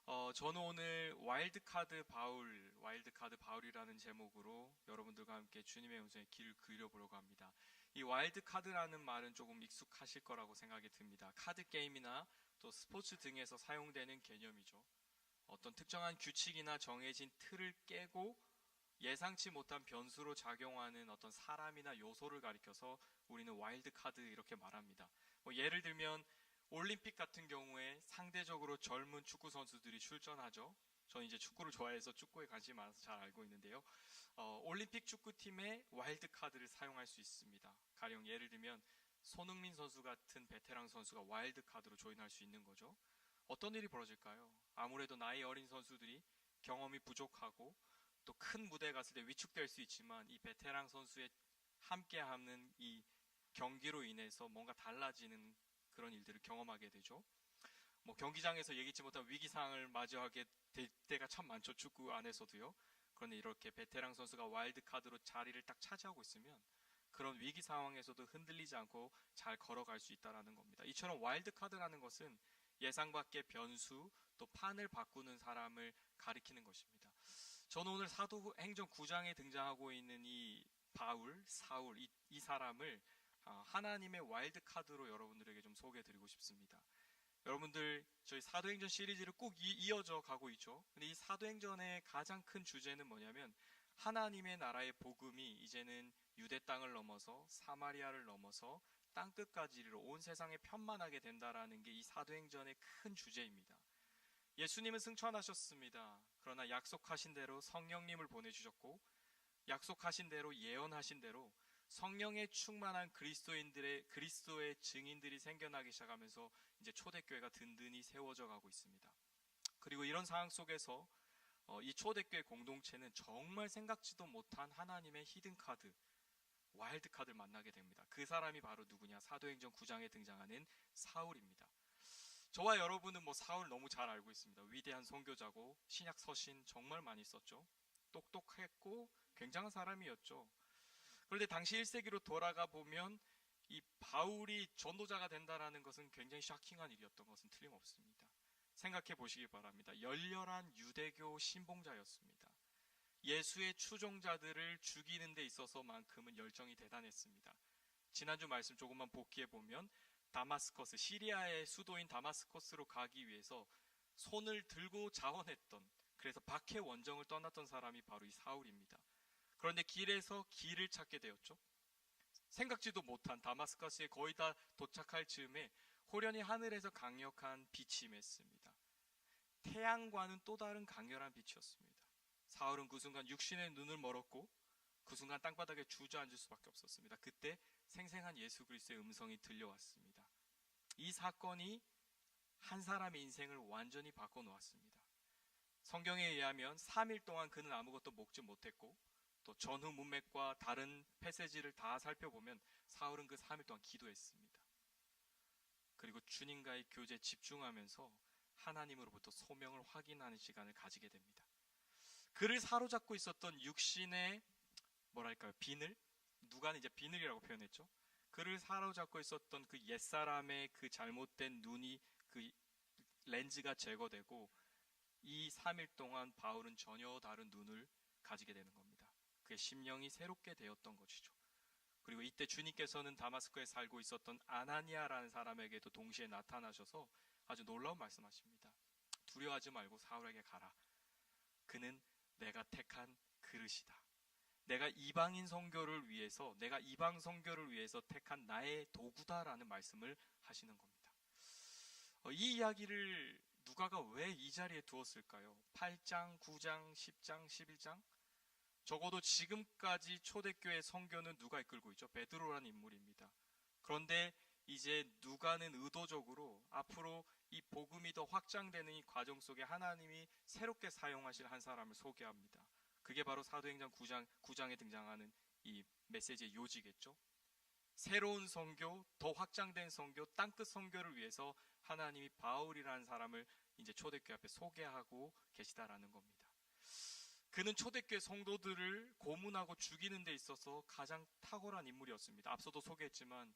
저는 오늘 와일드카드 바울이라는 제목으로 여러분들과 함께 주님의 음성에 귀를 기울여보려고 합니다. 이 와일드카드라는 말은 조금 익숙하실 거라고 생각이 듭니다. 카드 게임이나 또 스포츠 등에서 사용되는 개념이죠. 어떤 특정한 규칙이나 정해진 틀을 깨고 예상치 못한 변수로 작용하는 어떤 사람이나 요소를 가리켜서 우리는 와일드카드 이렇게 말합니다. 예를 들면 올림픽 같은 경우에 상대적으로 젊은 축구 선수들이 출전하죠. 저는 이제 축구를 좋아해서 축구에 관심이 많아서 잘 알고 있는데요. 올림픽 축구팀에 와일드카드를 사용할 수 있습니다. 가령 예를 들면 손흥민 선수 같은 베테랑 선수가 와일드카드로 조인할 수 있는 거죠. 어떤 일이 벌어질까요? 아무래도 나이 어린 선수들이 경험이 부족하고 또 큰 무대에 갔을 때 위축될 수 있지만 이 베테랑 선수의 함께하는 이 경기로 인해서 뭔가 달라지는 그런 일들을 경험하게 되죠. 경기장에서 예기치 못한 위기 상황을 맞이하게 될 때가 참 많죠. 축구 안에서도요. 그런데 이렇게 베테랑 선수가 와일드 카드로 자리를 딱 차지하고 있으면 그런 위기 상황에서도 흔들리지 않고 잘 걸어갈 수 있다라는 겁니다. 이처럼 와일드 카드라는 것은 예상 밖의 변수 또 판을 바꾸는 사람을 가리키는 것입니다. 저는 오늘 사도행전 9장에 등장하고 있는 이 사울 이 사람을 하나님의 와일드 카드로 여러분들에게 좀 소개해드리고 싶습니다. 여러분들 저희 사도행전 시리즈를 꼭 이어져 가고 있죠. 근데 이 사도행전의 가장 큰 주제는 뭐냐면 하나님의 나라의 복음이 이제는 유대 땅을 넘어서 사마리아를 넘어서 땅끝까지 이르러 온 세상에 편만하게 된다라는 게 이 사도행전의 큰 주제입니다. 예수님은 승천하셨습니다. 그러나 약속하신 대로 성령님을 보내주셨고 약속하신 대로 예언하신 대로 성령에 충만한 그리스도의 증인들이 생겨나기 시작하면서 이제 초대교회가 든든히 세워져 가고 있습니다. 그리고 이런 상황 속에서 이 초대교회 공동체는 정말 생각지도 못한 하나님의 히든카드, 와일드카드를 만나게 됩니다. 그 사람이 바로 누구냐? 사도행전 9장에 등장하는 사울입니다. 저와 여러분은 사울 너무 잘 알고 있습니다. 위대한 선교자고 신약 서신 정말 많이 썼죠. 똑똑했고 굉장한 사람이었죠. 그런데 당시 1세기로 돌아가 보면 이 바울이 전도자가 된다라는 것은 굉장히 샤킹한 일이었던 것은 틀림없습니다. 생각해 보시기 바랍니다. 열렬한 유대교 신봉자였습니다. 예수의 추종자들을 죽이는 데 있어서만큼은 열정이 대단했습니다. 지난주 말씀 조금만 복기해 보면 다마스커스, 시리아의 수도인 다마스커스로 가기 위해서 손을 들고 자원했던, 그래서 박해 원정을 떠났던 사람이 바로 이 사울입니다. 그런데 길에서 길을 찾게 되었죠. 생각지도 못한 다마스커스에 거의 다 도착할 즈음에 호련히 하늘에서 강력한 빛이 임했습니다. 태양과는 또 다른 강렬한 빛이었습니다. 사울은 그 순간 육신의 눈을 멀었고 그 순간 땅바닥에 주저앉을 수밖에 없었습니다. 그때 생생한 예수 그리스도의 음성이 들려왔습니다. 이 사건이 한 사람의 인생을 완전히 바꿔놓았습니다. 성경에 의하면 3일 동안 그는 아무것도 먹지 못했고 또 전후 문맥과 다른 패세지를 다 살펴보면 사울은 그 3일 동안 기도했습니다. 그리고 주님과의 교제에 집중하면서 하나님으로부터 소명을 확인하는 시간을 가지게 됩니다. 그를 사로잡고 있었던 육신의 비늘? 누가는 이제 비늘이라고 표현했죠. 그를 사로잡고 있었던 그 옛사람의 그 잘못된 눈이, 그 렌즈가 제거되고 이 3일 동안 바울은 전혀 다른 눈을 가지게 되는 겁니다. 그의 심령이 새롭게 되었던 것이죠. 그리고 이때 주님께서는 다마스커에 살고 있었던 아나니아라는 사람에게도 동시에 나타나셔서 아주 놀라운 말씀하십니다. 두려워하지 말고 사울에게 가라. 그는 내가 택한 그릇이다. 내가 이방 선교를 위해서 택한 나의 도구다라는 말씀을 하시는 겁니다. 이 이야기를 누가가 왜 이 자리에 두었을까요? 8장, 9장, 10장, 11장? 적어도 지금까지 초대교회 선교는 누가 이끌고 있죠? 베드로라는 인물입니다. 그런데 이제 누가는 의도적으로 앞으로 이 복음이 더 확장되는 이 과정 속에 하나님이 새롭게 사용하실 한 사람을 소개합니다. 그게 바로 사도행전 9장에 등장하는 이 메시지의 요지겠죠. 새로운 선교, 더 확장된 선교, 땅끝 선교를 위해서 하나님이 바울이라는 사람을 이제 초대교회 앞에 소개하고 계시다라는 겁니다. 그는 초대교회 성도들을 고문하고 죽이는 데 있어서 가장 탁월한 인물이었습니다. 앞서도 소개했지만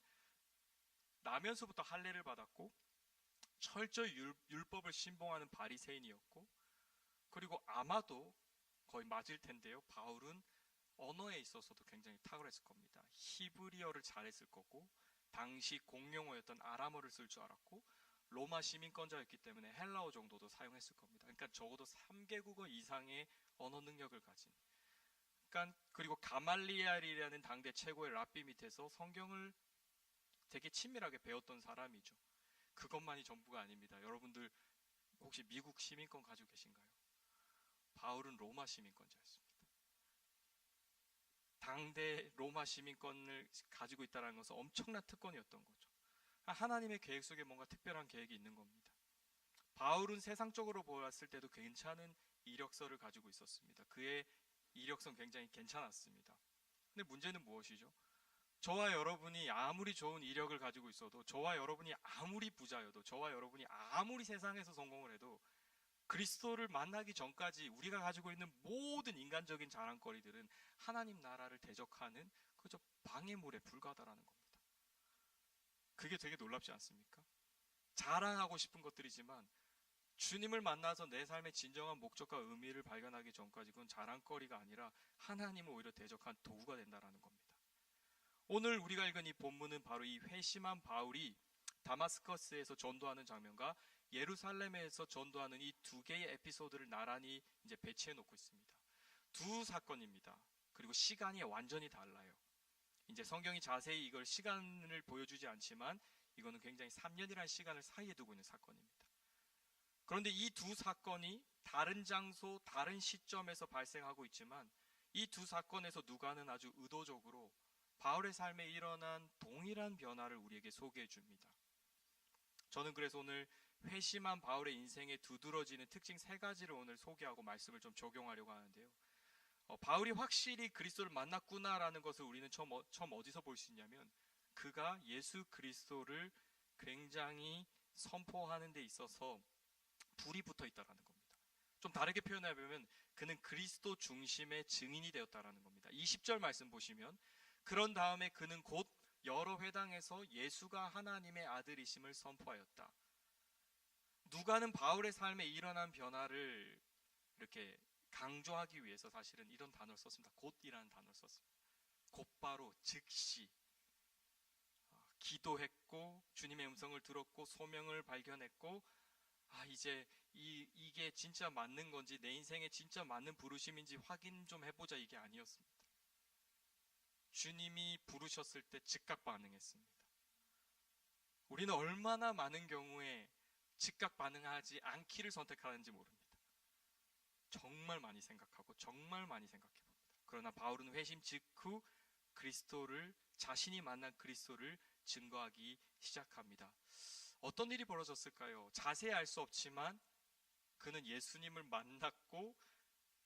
나면서부터 할례를 받았고 철저히 율법을 신봉하는 바리새인이었고, 그리고 아마도 거의 맞을 텐데요. 바울은 언어에 있어서도 굉장히 탁월했을 겁니다. 히브리어를 잘했을 거고, 당시 공용어였던 아람어를 쓸 줄 알았고, 로마 시민권자였기 때문에 헬라어 정도도 사용했을 겁니다. 그러니까 적어도 3개국어 이상의 언어 능력을 가진. 그러니까 그리고 가말리엘이라는 당대 최고의 랍비 밑에서 성경을 되게 친밀하게 배웠던 사람이죠. 그것만이 전부가 아닙니다. 여러분들 혹시 미국 시민권 가지고 계신가요? 바울은 로마 시민권자였습니다. 당대 로마 시민권을 가지고 있다는 것은 엄청난 특권이었던 거죠. 하나님의 계획 속에 뭔가 특별한 계획이 있는 겁니다. 바울은 세상적으로 보았을 때도 괜찮은 이력서를 가지고 있었습니다. 그의 이력서는 굉장히 괜찮았습니다. 근데 문제는 무엇이죠? 저와 여러분이 아무리 좋은 이력을 가지고 있어도, 저와 여러분이 아무리 부자여도, 저와 여러분이 아무리 세상에서 성공을 해도 그리스도를 만나기 전까지 우리가 가지고 있는 모든 인간적인 자랑거리들은 하나님 나라를 대적하는 그저 방해물에 불과하다라는 겁니다. 그게 되게 놀랍지 않습니까? 자랑하고 싶은 것들이지만 주님을 만나서 내 삶의 진정한 목적과 의미를 발견하기 전까지 그건 자랑거리가 아니라 하나님을 오히려 대적한 도구가 된다는 겁니다. 오늘 우리가 읽은 이 본문은 바로 이 회심한 바울이 다마스커스에서 전도하는 장면과 예루살렘에서 전도하는 이 두 개의 에피소드를 나란히 이제 배치해 놓고 있습니다. 두 사건입니다. 그리고 시간이 완전히 달라요. 이제 성경이 자세히 이걸 시간을 보여주지 않지만 이거는 굉장히 3년이라는 시간을 사이에 두고 있는 사건입니다. 그런데 이 두 사건이 다른 장소, 다른 시점에서 발생하고 있지만 이 두 사건에서 누가는 아주 의도적으로 바울의 삶에 일어난 동일한 변화를 우리에게 소개해 줍니다. 저는 그래서 오늘 회심한 바울의 인생에 두드러지는 특징 3가지를 오늘 소개하고 말씀을 좀 적용하려고 하는데요. 바울이 확실히 그리스도를 만났구나라는 것을 우리는 처음 어디서 볼 수 있냐면 그가 예수 그리스도를 굉장히 선포하는 데 있어서 불이 붙어 있다라는 겁니다. 좀 다르게 표현하면 그는 그리스도 중심의 증인이 되었다라는 겁니다. 20절 말씀 보시면 그런 다음에 그는 곧 여러 회당에서 예수가 하나님의 아들이심을 선포하였다. 누가는 바울의 삶에 일어난 변화를 이렇게 강조하기 위해서 사실은 이런 단어를 썼습니다. 곧이라는 단어를 썼습니다. 곧바로 즉시 기도했고 주님의 음성을 들었고 소명을 발견했고 이제 이게 진짜 맞는 건지 내 인생에 진짜 맞는 부르심인지 확인 좀 해보자 이게 아니었습니다. 주님이 부르셨을 때 즉각 반응했습니다. 우리는 얼마나 많은 경우에 즉각 반응하지 않기를 선택하는지 모릅니다. 정말 많이 생각하고 정말 많이 생각해봅니다. 그러나 바울은 회심 직후 그리스도를 자신이 만난 그리스도를 증거하기 시작합니다. 어떤 일이 벌어졌을까요? 자세히 알 수 없지만 그는 예수님을 만났고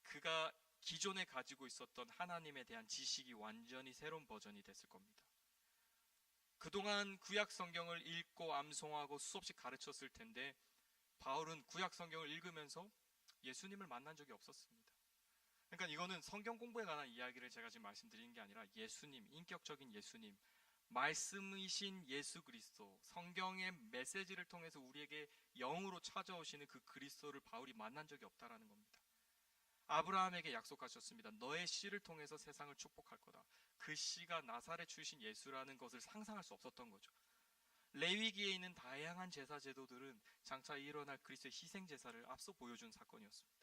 그가 기존에 가지고 있었던 하나님에 대한 지식이 완전히 새로운 버전이 됐을 겁니다. 그동안 구약 성경을 읽고 암송하고 수없이 가르쳤을 텐데 바울은 구약 성경을 읽으면서 예수님을 만난 적이 없었습니다. 그러니까 이거는 성경 공부에 관한 이야기를 제가 지금 말씀드리는 게 아니라 예수님, 인격적인 예수님, 말씀이신 예수 그리스도, 성경의 메시지를 통해서 우리에게 영으로 찾아오시는 그 그리스도를 바울이 만난 적이 없다라는 겁니다. 아브라함에게 약속하셨습니다. 너의 씨를 통해서 세상을 축복할 거다. 그 씨가 나사렛 출신 예수라는 것을 상상할 수 없었던 거죠. 레위기에 있는 다양한 제사 제도들은 장차 일어날 그리스도의 희생 제사를 앞서 보여준 사건이었습니다.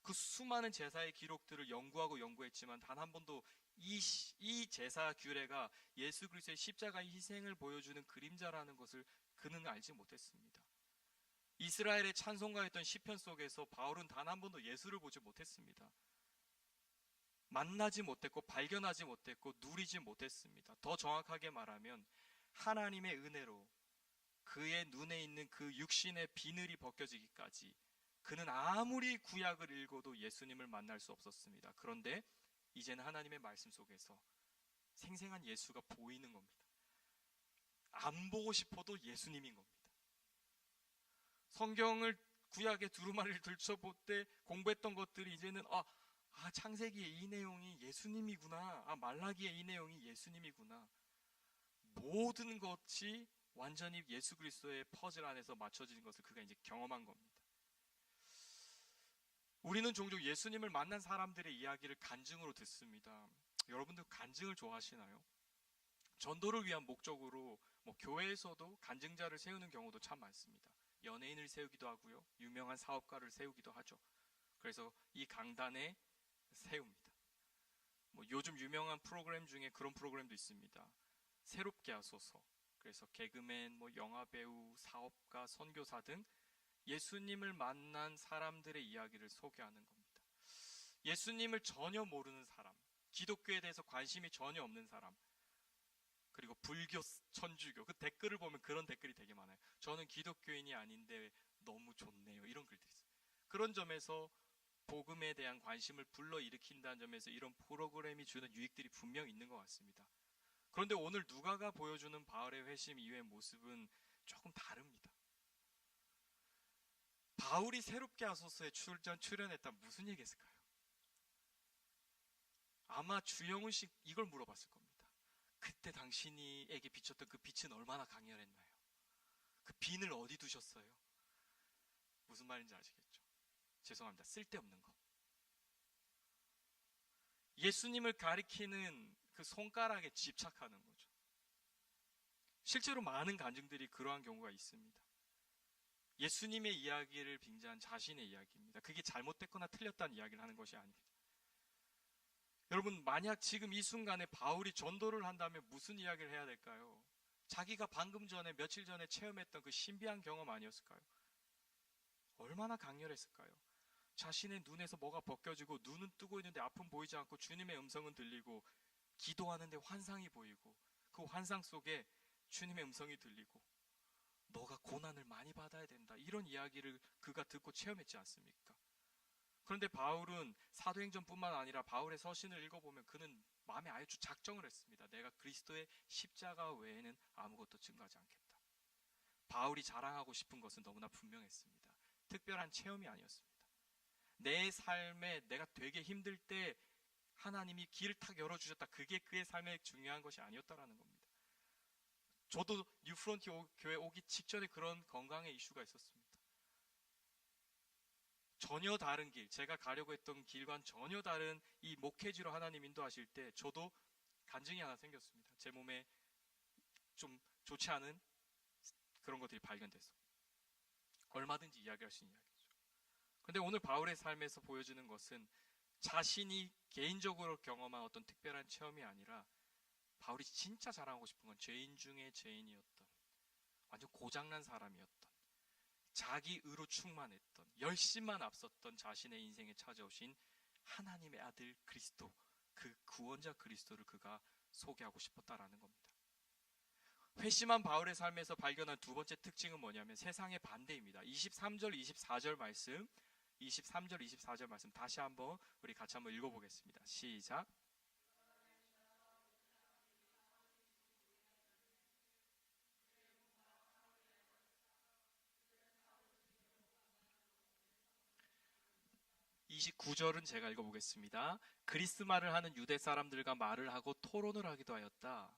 그 수많은 제사의 기록들을 연구하고 연구했지만 단 한 번도 이 제사 규례가 예수 그리스도의 십자가의 희생을 보여주는 그림자라는 것을 그는 알지 못했습니다. 이스라엘의 찬송가였던 시편 속에서 바울은 단 한 번도 예수를 보지 못했습니다. 만나지 못했고 발견하지 못했고 누리지 못했습니다. 더 정확하게 말하면 하나님의 은혜로 그의 눈에 있는 그 육신의 비늘이 벗겨지기까지 그는 아무리 구약을 읽어도 예수님을 만날 수 없었습니다. 그런데 이제는 하나님의 말씀 속에서 생생한 예수가 보이는 겁니다. 안 보고 싶어도 예수님인 겁니다. 성경을 구약의 두루마리를 들춰볼 때 공부했던 것들이 이제는 창세기의 이 내용이 예수님이구나. 말라기의 이 내용이 예수님이구나. 모든 것이 완전히 예수 그리스도의 퍼즐 안에서 맞춰지는 것을 그가 이제 경험한 겁니다. 우리는 종종 예수님을 만난 사람들의 이야기를 간증으로 듣습니다. 여러분들 간증을 좋아하시나요? 전도를 위한 목적으로 교회에서도 간증자를 세우는 경우도 참 많습니다. 연예인을 세우기도 하고요. 유명한 사업가를 세우기도 하죠. 그래서 이 강단에 세웁니다. 요즘 유명한 프로그램 중에 그런 프로그램도 있습니다. 새롭게 하소서. 그래서 개그맨, 영화배우, 사업가, 선교사 등 예수님을 만난 사람들의 이야기를 소개하는 겁니다. 예수님을 전혀 모르는 사람, 기독교에 대해서 관심이 전혀 없는 사람, 그리고 불교, 천주교, 그 댓글을 보면 그런 댓글이 되게 많아요. 저는 기독교인이 아닌데 너무 좋네요. 이런 글들이 있어요. 그런 점에서 복음에 대한 관심을 불러일으킨다는 점에서 이런 프로그램이 주는 유익들이 분명 있는 것 같습니다. 그런데 오늘 누가가 보여주는 바울의 회심 이후의 모습은 조금 다릅니다. 바울이 새롭게 하소서에 출연했다 무슨 얘기했을까요? 아마 주영훈 씨 이걸 물어봤을 겁니다. 그때 당신이에게 비쳤던 그 빛은 얼마나 강렬했나요? 그 빈을 어디 두셨어요? 무슨 말인지 아시겠죠? 죄송합니다. 쓸데없는 거. 예수님을 가리키는 그 손가락에 집착하는 거죠. 실제로 많은 간증들이 그러한 경우가 있습니다. 예수님의 이야기를 빙자한 자신의 이야기입니다. 그게 잘못됐거나 틀렸다는 이야기를 하는 것이 아닙니다. 여러분, 만약 지금 이 순간에 바울이 전도를 한다면 무슨 이야기를 해야 될까요? 자기가 방금 전에 며칠 전에 체험했던 그 신비한 경험 아니었을까요? 얼마나 강렬했을까요? 자신의 눈에서 뭐가 벗겨지고 눈은 뜨고 있는데 앞은 보이지 않고 주님의 음성은 들리고 기도하는데 환상이 보이고 그 환상 속에 주님의 음성이 들리고 너가 고난을 많이 받아야 된다. 이런 이야기를 그가 듣고 체험했지 않습니까? 그런데 바울은 사도행전뿐만 아니라 바울의 서신을 읽어보면 그는 마음에 아예 작정을 했습니다. 내가 그리스도의 십자가 외에는 아무것도 증거하지 않겠다. 바울이 자랑하고 싶은 것은 너무나 분명했습니다. 특별한 체험이 아니었습니다. 내 삶에 내가 되게 힘들 때 하나님이 길을 탁 열어주셨다. 그게 그의 삶에 중요한 것이 아니었다라는 겁니다. 저도 뉴프론티 교회 오기 직전에 그런 건강의 이슈가 있었습니다. 전혀 다른 길, 제가 가려고 했던 길과는 전혀 다른 이 목회지로 하나님 인도하실 때 저도 간증이 하나 생겼습니다. 제 몸에 좀 좋지 않은 그런 것들이 발견돼서 얼마든지 이야기할 수 있는 이야기죠. 그런데 오늘 바울의 삶에서 보여주는 것은 자신이 개인적으로 경험한 어떤 특별한 체험이 아니라 바울이 진짜 자랑하고 싶은 건 죄인 중에 죄인이었던 완전 고장난 사람이었던 자기 의로 충만했던 열심만 앞섰던 자신의 인생에 찾아오신 하나님의 아들 그리스도, 그 구원자 그리스도를 그가 소개하고 싶었다라는 겁니다. 회심한 바울의 삶에서 발견한 두 번째 특징은 뭐냐면 세상의 반대입니다. 23절, 24절 말씀, 23절, 24절 말씀 다시 한번 우리 같이 한번 읽어보겠습니다. 시작. (29절은) 제가 읽어보겠습니다. 그리스 말을 하는 유대 사람들과 말을 하고 토론을 하기도 하였다.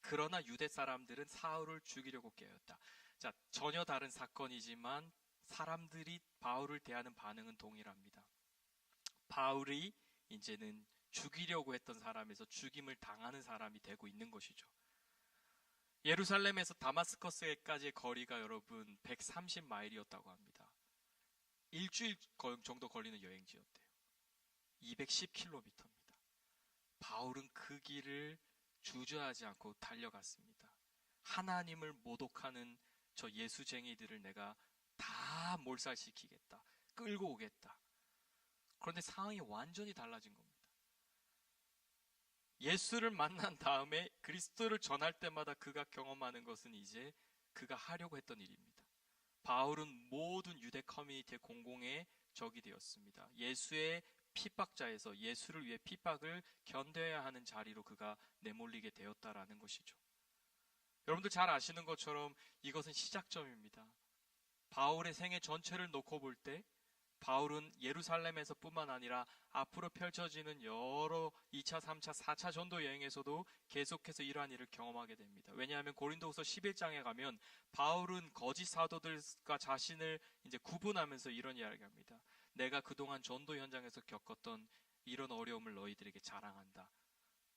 그러나 유대 사람들은 사울을 죽이려고 깨었다. 자, 전혀 다른 사건이지만 사람들이 바울을 대하는 반응은 동일합니다. 바울이 이제는 죽이려고 했던 사람에서 죽임을 당하는 사람이 되고 있는 것이죠. 예루살렘에서 다마스커스까지의 거리가 여러분 130마일이었다고 합니다. 일주일 정도 걸리는 여행지였대요. 210km입니다. 바울은 그 길을 주저하지 않고 달려갔습니다. 하나님을 모독하는 저 예수쟁이들을 내가 다 몰살시키겠다. 끌고 오겠다. 그런데 상황이 완전히 달라진 겁니다. 예수를 만난 다음에 그리스도를 전할 때마다 그가 경험하는 것은 이제 그가 하려고 했던 일입니다. 바울은 모든 유대 커뮤니티의 공공의 적이 되었습니다. 예수의 핍박자에서 예수를 위해 핍박을 견뎌야 하는 자리로 그가 내몰리게 되었다라는 것이죠. 여러분들 잘 아시는 것처럼 이것은 시작점입니다. 바울의 생애 전체를 놓고 볼 때 바울은 예루살렘에서 뿐만 아니라 앞으로 펼쳐지는 여러 2차, 3차, 4차 전도 여행에서도 계속해서 이러한 일을 경험하게 됩니다. 왜냐하면 고린도후서 11장에 가면 바울은 거짓 사도들과 자신을 이제 구분하면서 이런 이야기를 합니다. 내가 그동안 전도 현장에서 겪었던 이런 어려움을 너희들에게 자랑한다.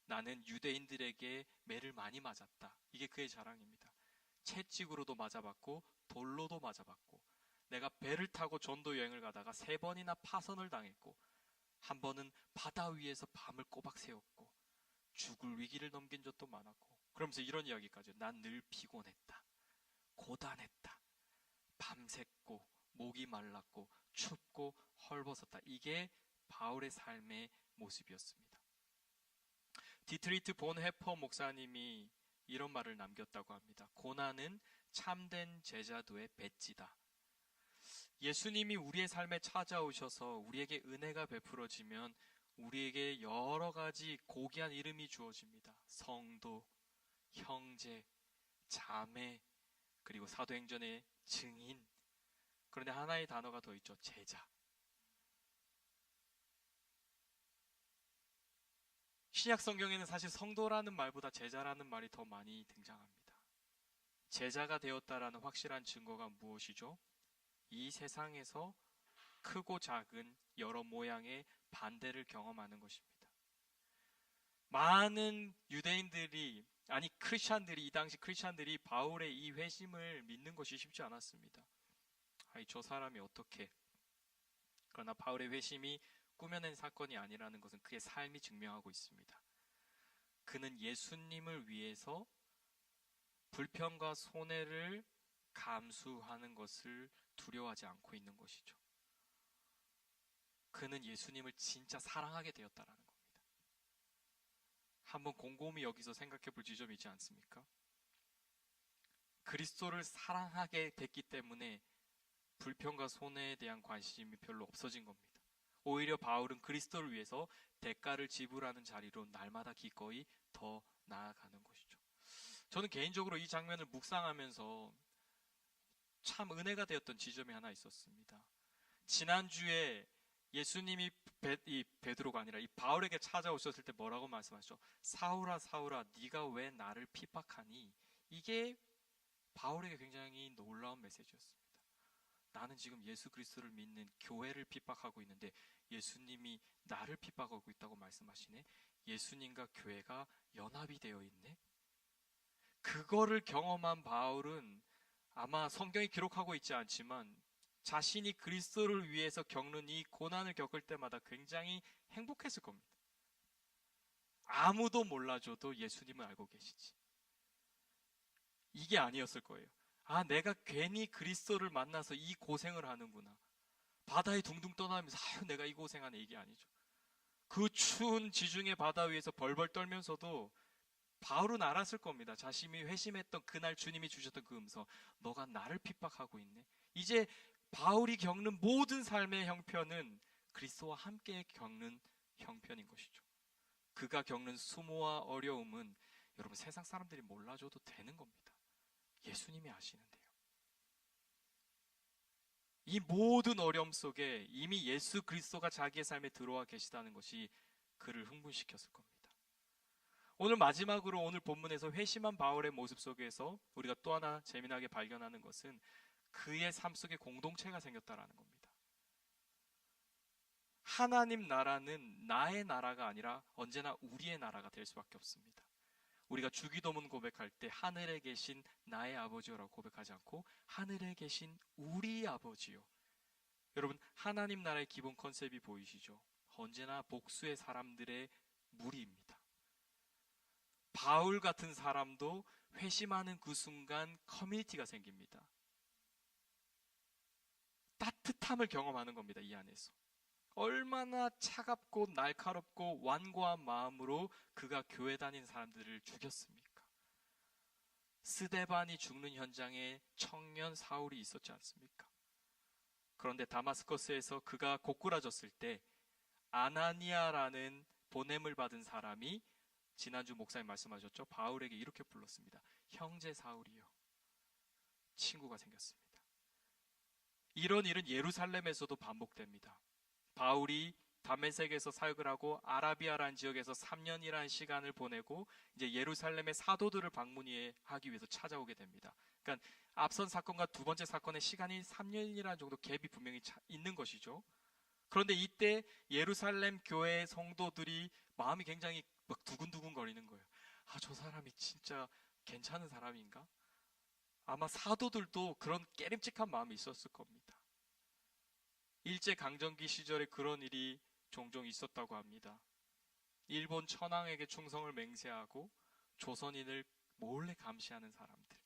나는 유대인들에게 매를 많이 맞았다. 이게 그의 자랑입니다. 채찍으로도 맞아봤고 돌로도 맞아봤고, 내가 배를 타고 전도 여행을 가다가 3번이나 파선을 당했고, 한 번은 바다 위에서 밤을 꼬박 새웠고, 죽을 위기를 넘긴 적도 많았고, 그러면서 이런 이야기까지. 난 늘 피곤했다, 고단했다, 밤샜고 목이 말랐고 춥고 헐벗었다. 이게 바울의 삶의 모습이었습니다. 디트리트 본 해퍼 목사님이 이런 말을 남겼다고 합니다. 고난은 참된 제자도의 배지다. 예수님이 우리의 삶에 찾아오셔서 우리에게 은혜가 베풀어지면 우리에게 여러 가지 고귀한 이름이 주어집니다. 성도, 형제, 자매, 그리고 사도행전의 증인. 그런데 하나의 단어가 더 있죠. 제자. 신약 성경에는 사실 성도라는 말보다 제자라는 말이 더 많이 등장합니다. 제자가 되었다라는 확실한 증거가 무엇이죠? 이 세상에서 크고 작은 여러 모양의 반대를 경험하는 것입니다. 많은 유대인들이, 아니 크리스찬들이, 이 당시 크리스찬들이 바울의 이 회심을 믿는 것이 쉽지 않았습니다. 아니 저 사람이 어떻게. 그러나 바울의 회심이 꾸며낸 사건이 아니라는 것은 그의 삶이 증명하고 있습니다. 그는 예수님을 위해서 불평과 손해를 감수하는 것을 두려워하지 않고 있는 것이죠. 그는 예수님을 진짜 사랑하게 되었다라는 겁니다. 한번 곰곰이 여기서 생각해 볼 지점이 있지 않습니까? 그리스도를 사랑하게 됐기 때문에 불평과 손해에 대한 관심이 별로 없어진 겁니다. 오히려 바울은 그리스도를 위해서 대가를 지불하는 자리로 날마다 기꺼이 더 나아가는 것이죠. 저는 개인적으로 이 장면을 묵상하면서 참 은혜가 되었던 지점이 하나 있었습니다. 지난주에 예수님이 베드로가 아니라 이 바울에게 찾아오셨을 때 뭐라고 말씀하셨죠? 사울아 사울아 네가 왜 나를 핍박하니? 이게 바울에게 굉장히 놀라운 메시지였습니다. 나는 지금 예수 그리스도를 믿는 교회를 핍박하고 있는데 예수님이 나를 핍박하고 있다고 말씀하시네? 예수님과 교회가 연합이 되어 있네? 그거를 경험한 바울은 아마 성경이 기록하고 있지 않지만 자신이 그리스도를 위해서 겪는 이 고난을 겪을 때마다 굉장히 행복했을 겁니다. 아무도 몰라줘도 예수님은 알고 계시지. 이게 아니었을 거예요. 아, 내가 괜히 그리스도를 만나서 이 고생을 하는구나. 바다에 둥둥 떠나면서 아유 내가 이 고생하네, 이게 아니죠. 그 추운 지중해 바다 위에서 벌벌 떨면서도 바울은 알았을 겁니다. 자신이 회심했던 그날 주님이 주셨던 그 음성, 너가 나를 핍박하고 있네. 이제 바울이 겪는 모든 삶의 형편은 그리스도와 함께 겪는 형편인 것이죠. 그가 겪는 수모와 어려움은 여러분 세상 사람들이 몰라줘도 되는 겁니다. 예수님이 아시는데요. 이 모든 어려움 속에 이미 예수 그리스도가 자기의 삶에 들어와 계시다는 것이 그를 흥분시켰을 겁니다. 오늘 마지막으로 오늘 본문에서 회심한 바울의 모습 속에서 우리가 또 하나 재미나게 발견하는 것은 그의 삶 속에 공동체가 생겼다라는 겁니다. 하나님 나라는 나의 나라가 아니라 언제나 우리의 나라가 될 수밖에 없습니다. 우리가 주기도문 고백할 때 하늘에 계신 나의 아버지요라고 고백하지 않고 하늘에 계신 우리 아버지요. 여러분 하나님 나라의 기본 컨셉이 보이시죠? 언제나 복수의 사람들의 무리입니다. 바울 같은 사람도 회심하는 그 순간 커뮤니티가 생깁니다. 따뜻함을 경험하는 겁니다. 이 안에서. 얼마나 차갑고 날카롭고 완고한 마음으로 그가 교회 다니는 사람들을 죽였습니까? 스데반이 죽는 현장에 청년 사울이 있었지 않습니까? 그런데 다마스커스에서 그가 고꾸라졌을 때 아나니아라는 보냄을 받은 사람이 지난주 목사님 말씀하셨죠? 바울에게 이렇게 불렀습니다. 형제 사울이요. 친구가 생겼습니다. 이런 일은 예루살렘에서도 반복됩니다. 바울이 다메섹에서 사역을 하고 아라비아라는 지역에서 3년이라는 시간을 보내고 이제 예루살렘의 사도들을 방문하기 위해서 찾아오게 됩니다. 그러니까 앞선 사건과 두 번째 사건의 시간이 3년이라는 정도 갭이 분명히 있는 것이죠. 그런데 이때 예루살렘 교회 성도들이 마음이 굉장히 막 두근두근 거리는 거예요. 아, 저 사람이 진짜 괜찮은 사람인가? 아마 사도들도 그런 깨림칙한 마음이 있었을 겁니다. 일제강점기 시절에 그런 일이 종종 있었다고 합니다. 일본 천황에게 충성을 맹세하고 조선인을 몰래 감시하는 사람들.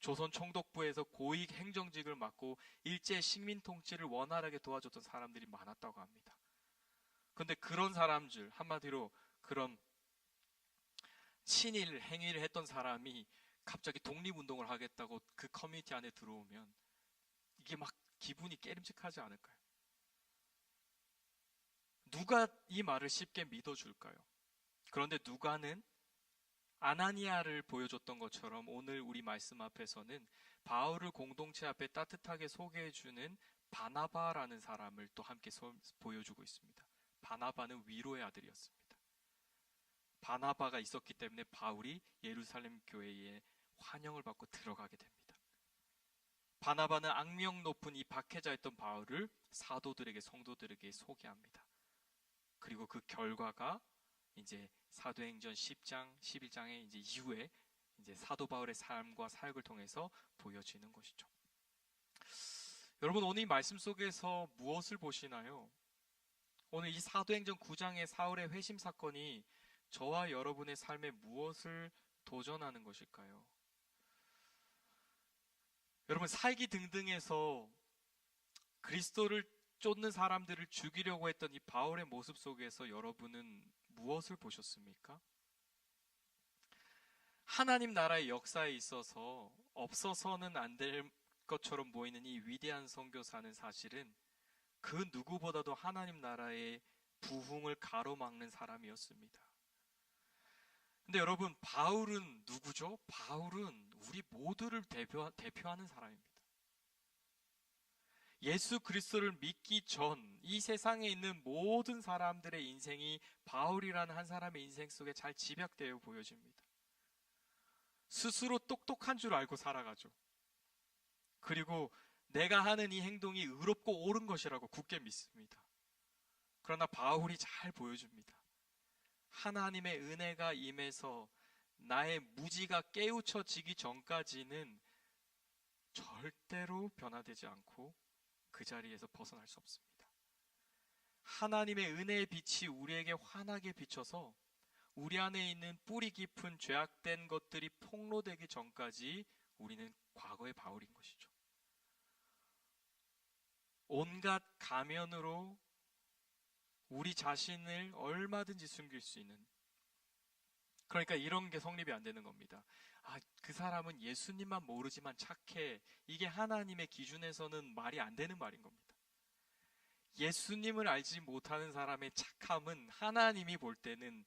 조선 총독부에서 고위 행정직을 맡고 일제 식민 통치를 원활하게 도와줬던 사람들이 많았다고 합니다. 그런데 그런 사람들, 한마디로 그런 친일 행위를 했던 사람이 갑자기 독립운동을 하겠다고 그 커뮤니티 안에 들어오면 이게 막 기분이 깨림칙하지 않을까요? 누가 이 말을 쉽게 믿어줄까요? 그런데 누가는 아나니아를 보여줬던 것처럼 오늘 우리 말씀 앞에서는 바울을 공동체 앞에 따뜻하게 소개해주는 바나바라는 사람을 또 함께 보여주고 있습니다. 바나바는 위로의 아들이었습니다. 바나바가 있었기 때문에 바울이 예루살렘 교회에 환영을 받고 들어가게 됩니다. 바나바는 악명 높은 이 박해자였던 바울을 사도들에게, 성도들에게 소개합니다. 그리고 그 결과가 이제 사도행전 10장, 11장의 이제 이후에 이제 사도 바울의 삶과 사역을 통해서 보여지는 것이죠. 여러분, 오늘 이 말씀 속에서 무엇을 보시나요? 오늘 이 사도행전 9장의 사울의 회심 사건이 저와 여러분의 삶에 무엇을 도전하는 것일까요? 여러분, 살기 등등에서 그리스도를 쫓는 사람들을 죽이려고 했던 이 바울의 모습 속에서 여러분은 무엇을 보셨습니까? 하나님 나라의 역사에 있어서 없어서는 안 될 것처럼 보이는 이 위대한 선교사는 사실은 그 누구보다도 하나님 나라의 부흥을 가로막는 사람이었습니다. 근데 여러분, 바울은 누구죠? 바울은 우리 모두를 대표하는 사람입니다. 예수 그리스도를 믿기 전 이 세상에 있는 모든 사람들의 인생이 바울이라는 한 사람의 인생 속에 잘 집약되어 보여집니다. 스스로 똑똑한 줄 알고 살아가죠. 그리고 내가 하는 이 행동이 의롭고 옳은 것이라고 굳게 믿습니다. 그러나 바울이 잘 보여줍니다. 하나님의 은혜가 임해서 나의 무지가 깨우쳐지기 전까지는 절대로 변화되지 않고 그 자리에서 벗어날 수 없습니다. 하나님의 은혜의 빛이 우리에게 환하게 비쳐서 우리 안에 있는 뿌리 깊은 죄악된 것들이 폭로되기 전까지 우리는 과거의 바울인 것이죠. 온갖 가면으로 우리 자신을 얼마든지 숨길 수 있는, 그러니까 이런 게 성립이 안 되는 겁니다. 아, 그 사람은 예수님만 모르지만 착해. 이게 하나님의 기준에서는 말이 안 되는 말인 겁니다. 예수님을 알지 못하는 사람의 착함은 하나님이 볼 때는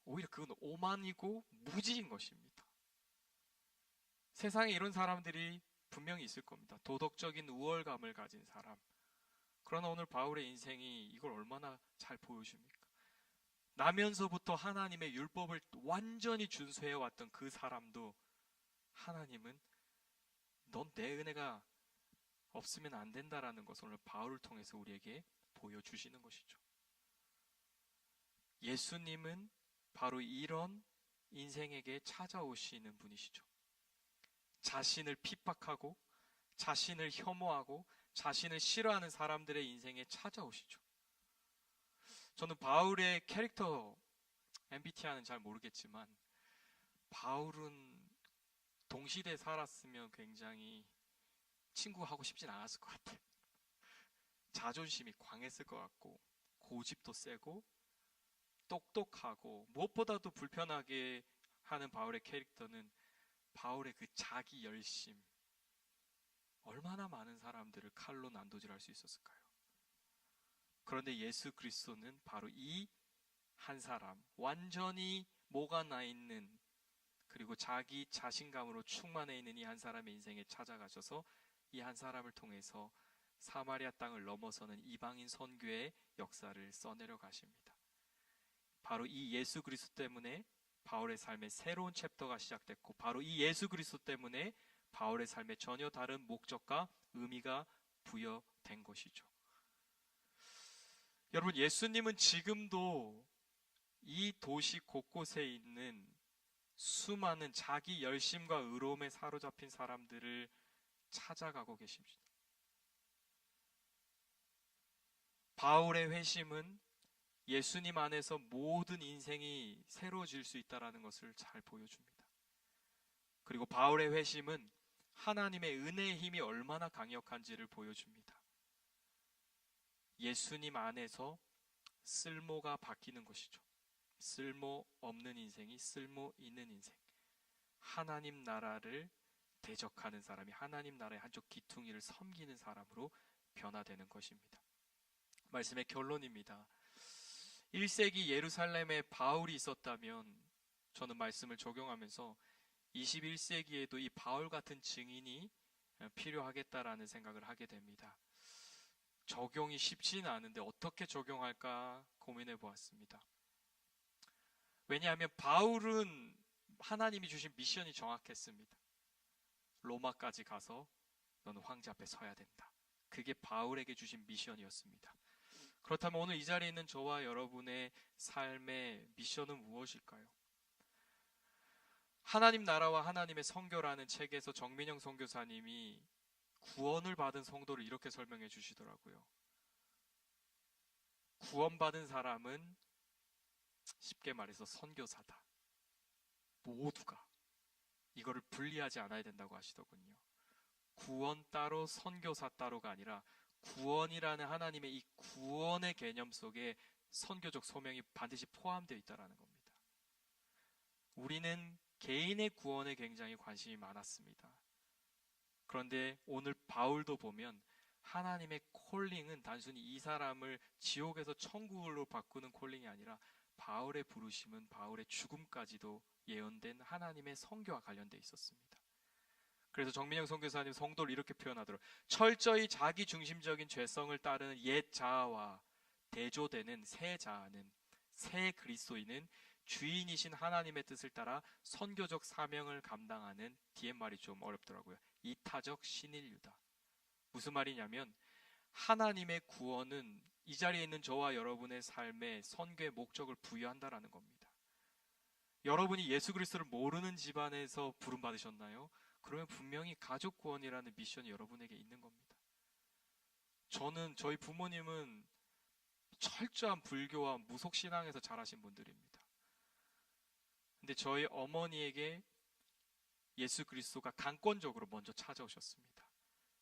오히려 그건 오만이고 무지인 것입니다. 세상에 이런 사람들이 분명히 있을 겁니다. 도덕적인 우월감을 가진 사람. 그러나 오늘 바울의 인생이 이걸 얼마나 잘 보여줍니까? 나면서부터 하나님의 율법을 완전히 준수해왔던 그 사람도 하나님은 넌 내 은혜가 없으면 안 된다라는 것을 오늘 바울을 통해서 우리에게 보여주시는 것이죠. 예수님은 바로 이런 인생에게 찾아오시는 분이시죠. 자신을 핍박하고 자신을 혐오하고 자신을 싫어하는 사람들의 인생에 찾아오시죠. 저는 바울의 캐릭터 MBTI는 잘 모르겠지만 바울은 동시대에 살았으면 굉장히 친구하고 싶진 않았을 것 같아요. 자존심이 강했을 것 같고 고집도 세고 똑똑하고 무엇보다도 불편하게 하는 바울의 캐릭터는 바울의 그 자기 열심, 얼마나 많은 사람들을 칼로 난도질할 수 있었을까요? 그런데 예수 그리스도는 바로 이 한 사람, 완전히 뭐가 나 있는, 그리고 자기 자신감으로 충만해 있는 이 한 사람의 인생에 찾아가셔서 이 한 사람을 통해서 사마리아 땅을 넘어서는 이방인 선교의 역사를 써내려 가십니다. 바로 이 예수 그리스도 때문에 바울의 삶에 새로운 챕터가 시작됐고, 바로 이 예수 그리스도 때문에 바울의 삶에 전혀 다른 목적과 의미가 부여된 것이죠. 여러분, 예수님은 지금도 이 도시 곳곳에 있는 수많은 자기 열심과 의로움에 사로잡힌 사람들을 찾아가고 계십니다. 바울의 회심은 예수님 안에서 모든 인생이 새로워질 수 있다는 것을 잘 보여줍니다. 그리고 바울의 회심은 하나님의 은혜의 힘이 얼마나 강력한지를 보여줍니다. 예수님 안에서 쓸모가 바뀌는 것이죠. 쓸모 없는 인생이 쓸모 있는 인생. 하나님 나라를 대적하는 사람이 하나님 나라의 한쪽 기퉁이를 섬기는 사람으로 변화되는 것입니다. 말씀의 결론입니다. 1세기 예루살렘에 바울이 있었다면 저는 말씀을 적용하면서 21세기에도 이 바울 같은 증인이 필요하겠다라는 생각을 하게 됩니다. 적용이 쉽지는 않은데 어떻게 적용할까 고민해 보았습니다. 왜냐하면 바울은 하나님이 주신 미션이 정확했습니다. 로마까지 가서 너는 황제 앞에 서야 된다. 그게 바울에게 주신 미션이었습니다. 그렇다면 오늘 이 자리에 있는 저와 여러분의 삶의 미션은 무엇일까요? 하나님 나라와 하나님의 선교라는 책에서 정민영 선교사님이 구원을 받은 성도를 이렇게 설명해 주시더라고요. 구원받은 사람은 쉽게 말해서 선교사다. 모두가 이거를 분리하지 않아야 된다고 하시더군요. 구원 따로 선교사 따로가 아니라 구원이라는 하나님의 이 구원의 개념 속에 선교적 소명이 반드시 포함되어 있다는 겁니다. 우리는 개인의 구원에 굉장히 관심이 많았습니다. 그런데 오늘 바울도 보면 하나님의 콜링은 단순히 이 사람을 지옥에서 천국으로 바꾸는 콜링이 아니라 바울의 부르심은 바울의 죽음까지도 예언된 하나님의 선교와 관련되어 있었습니다. 그래서 정민영 선교사님 성도를 이렇게 표현하더라고요. 철저히 자기 중심적인 죄성을 따르는 옛 자아와 대조되는 새 자아는, 새 그리스도인은 주인이신 하나님의 뜻을 따라 선교적 사명을 감당하는, 뒤에 말이 좀 어렵더라고요. 이타적 신인류다. 무슨 말이냐면 하나님의 구원은 이 자리에 있는 저와 여러분의 삶에 선교의 목적을 부여한다라는 겁니다. 여러분이 예수 그리스도를 모르는 집안에서 부름받으셨나요? 그러면 분명히 가족 구원이라는 미션이 여러분에게 있는 겁니다. 저희 부모님은 철저한 불교와 무속신앙에서 자라신 분들입니다. 근데 저희 어머니에게 예수 그리스도가 강권적으로 먼저 찾아오셨습니다.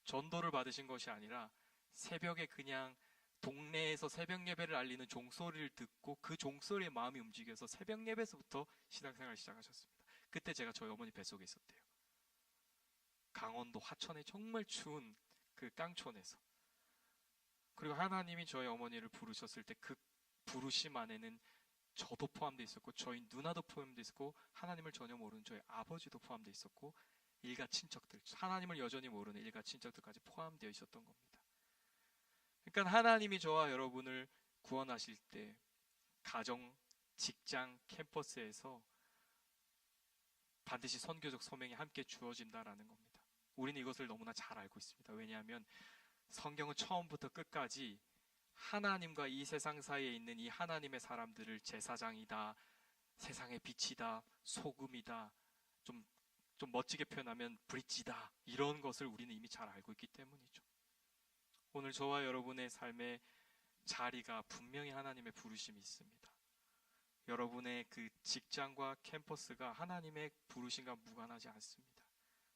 전도를 받으신 것이 아니라 새벽에 그냥 동네에서 새벽 예배를 알리는 종소리를 듣고 그 종소리에 마음이 움직여서 새벽 예배에서부터 신앙생활을 시작하셨습니다. 그때 제가 저희 어머니 뱃속에 있었대요. 강원도 화천의 정말 추운 그 깡촌에서. 그리고 하나님이 저희 어머니를 부르셨을 때 그 부르심 안에는 저도 포함되어 있었고 저희 누나도 포함되어 있었고 하나님을 전혀 모르는 저희 아버지도 포함되어 있었고 일가 친척들, 하나님을 여전히 모르는 일가 친척들까지 포함되어 있었던 겁니다. 그러니까 하나님이 저와 여러분을 구원하실 때 가정, 직장, 캠퍼스에서 반드시 선교적 소명이 함께 주어진다라는 겁니다. 우리는 이것을 너무나 잘 알고 있습니다. 왜냐하면 성경은 처음부터 끝까지 하나님과 이 세상 사이에 있는 이 하나님의 사람들을 제사장이다, 세상의 빛이다, 소금이다, 좀 멋지게 표현하면 브릿지다, 이런 것을 우리는 이미 잘 알고 있기 때문이죠. 오늘 저와 여러분의 삶의 자리가 분명히 하나님의 부르심이 있습니다. 여러분의 그 직장과 캠퍼스가 하나님의 부르심과 무관하지 않습니다.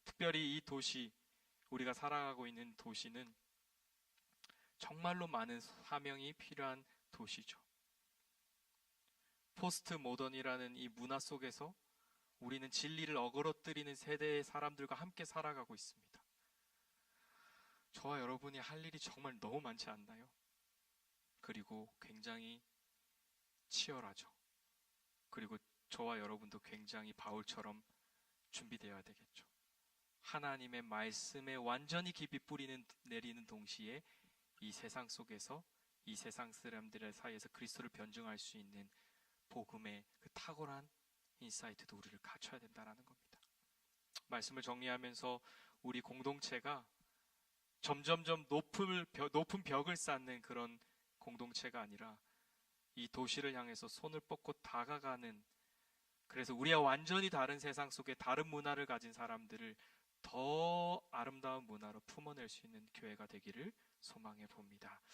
특별히 이 도시, 우리가 살아가고 있는 도시는 정말로 많은 사명이 필요한 도시죠. 포스트 모던이라는 이 문화 속에서 우리는 진리를 어그러뜨리는 세대의 사람들과 함께 살아가고 있습니다. 저와 여러분이 할 일이 정말 너무 많지 않나요? 그리고 굉장히 치열하죠. 그리고 저와 여러분도 굉장히 바울처럼 준비되어야 되겠죠. 하나님의 말씀에 완전히 깊이 뿌리는 내리는 동시에 이 세상 속에서 이 세상 사람들의 사이에서 그리스도를 변증할 수 있는 복음의 그 탁월한 인사이트도 우리를 갖춰야 된다는 겁니다. 말씀을 정리하면서 우리 공동체가 점점점 높은 벽을 쌓는 그런 공동체가 아니라 이 도시를 향해서 손을 뻗고 다가가는, 그래서 우리와 완전히 다른 세상 속에 다른 문화를 가진 사람들을 더 아름다운 문화로 품어낼 수 있는 교회가 되기를 소망해 봅니다.